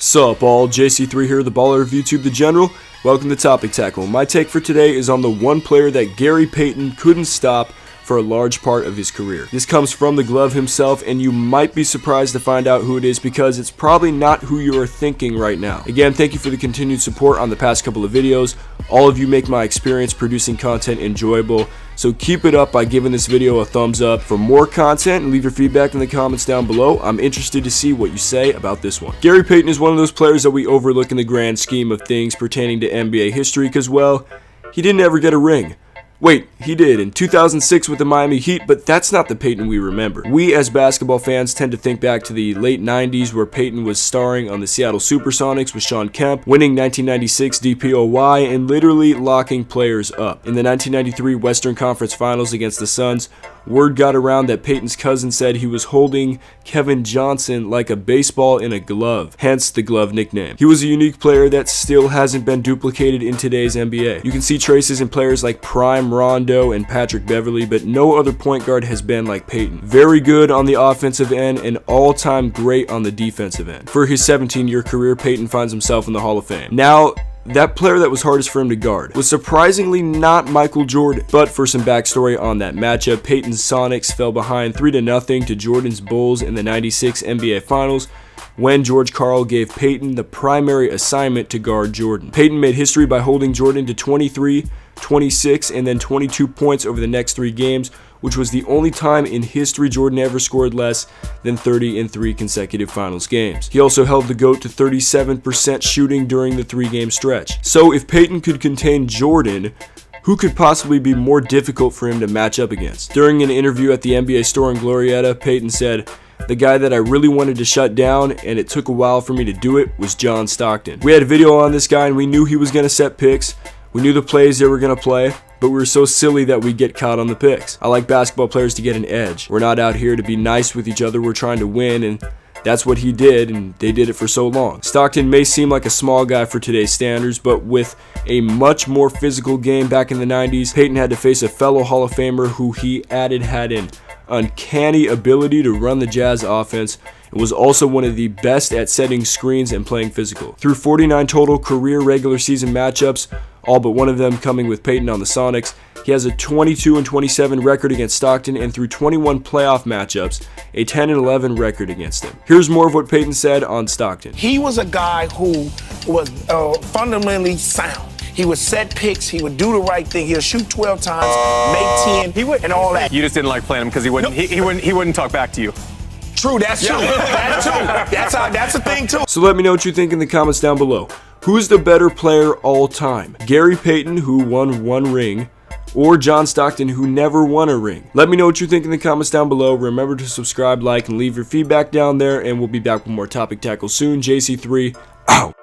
Sup all, JC3 here, the baller of YouTube, the general. Welcome to Topic Tackle. My take for today is on the one player that Gary Payton couldn't stop for a large part of his career. This comes from the glove himself, and you might be surprised to find out who it is because it's probably not who you are thinking right now. Again, thank you for the continued support on the past couple of videos. All of you make my experience producing content enjoyable, so keep it up by giving this video a thumbs up. For more content, and leave your feedback in the comments down below. I'm interested to see what you say about this one. Gary Payton is one of those players that we overlook in the grand scheme of things pertaining to NBA history because, well, he didn't ever get a ring. Wait, he did in 2006 with the Miami Heat, but that's not the Payton we remember. We as basketball fans tend to think back to the late 90s where Payton was starring on the Seattle Supersonics with Shawn Kemp, winning 1996 DPOY, and literally locking players up. In the 1993 Western Conference Finals against the Suns, word got around that Payton's cousin said he was holding Kevin Johnson like a baseball in a glove, hence the glove nickname. He was a unique player that still hasn't been duplicated in today's NBA. You can see traces in players like Prime Rondo and Patrick Beverley, but no other point guard has been like Payton. Very good on the offensive end and all-time great on the defensive end. For his 17-year career, Payton finds himself in the Hall of Fame. Now, that player that was hardest for him to guard was surprisingly not Michael Jordan. But for some backstory on that matchup, Payton's Sonics fell behind 3-0 to Jordan's Bulls in the 96 NBA Finals when George Karl gave Payton the primary assignment to guard Jordan. Payton made history by holding Jordan to 23, 26, and then 22 points over the next 3 games, which was the only time in history Jordan ever scored less than 30 in 3 consecutive finals games. He also held the GOAT to 37% shooting during the 3-game stretch. So if Payton could contain Jordan, who could possibly be more difficult for him to match up against? During an interview at the NBA store in Glorietta, Payton said, "The guy that I really wanted to shut down, and it took a while for me to do it, was John Stockton. We had a video on this guy and we knew he was going to set picks. We knew the plays they were going to play, but we were so silly that we get caught on the picks. I like basketball players to get an edge. We're not out here to be nice with each other, we're trying to win, and that's what he did, and they did it for so long." Stockton may seem like a small guy for today's standards, but with a much more physical game back in the 90s, Payton had to face a fellow Hall of Famer who he added had an uncanny ability to run the Jazz offense and was also one of the best at setting screens and playing physical. Through 49 total career regular season matchups, all but one of them coming with Payton on the Sonics, he has a 22-27 record against Stockton, and through 21 playoff matchups, a 10-11 record against him. Here's more of what Payton said on Stockton. He was a guy who was fundamentally sound. He would set picks, he would do the right thing, he'll shoot 12 times, make 10, and all that. You just didn't like playing him because he wouldn't talk back to you. True, that's true. That's true. That's a thing too. So let me know what you think in the comments down below. Who's the better player all time? Gary Payton, who won 1 ring, or John Stockton, who never won a ring? Let me know what you think in the comments down below. Remember to subscribe, like, and leave your feedback down there, and we'll be back with more Topic Tackle soon. JC3, out.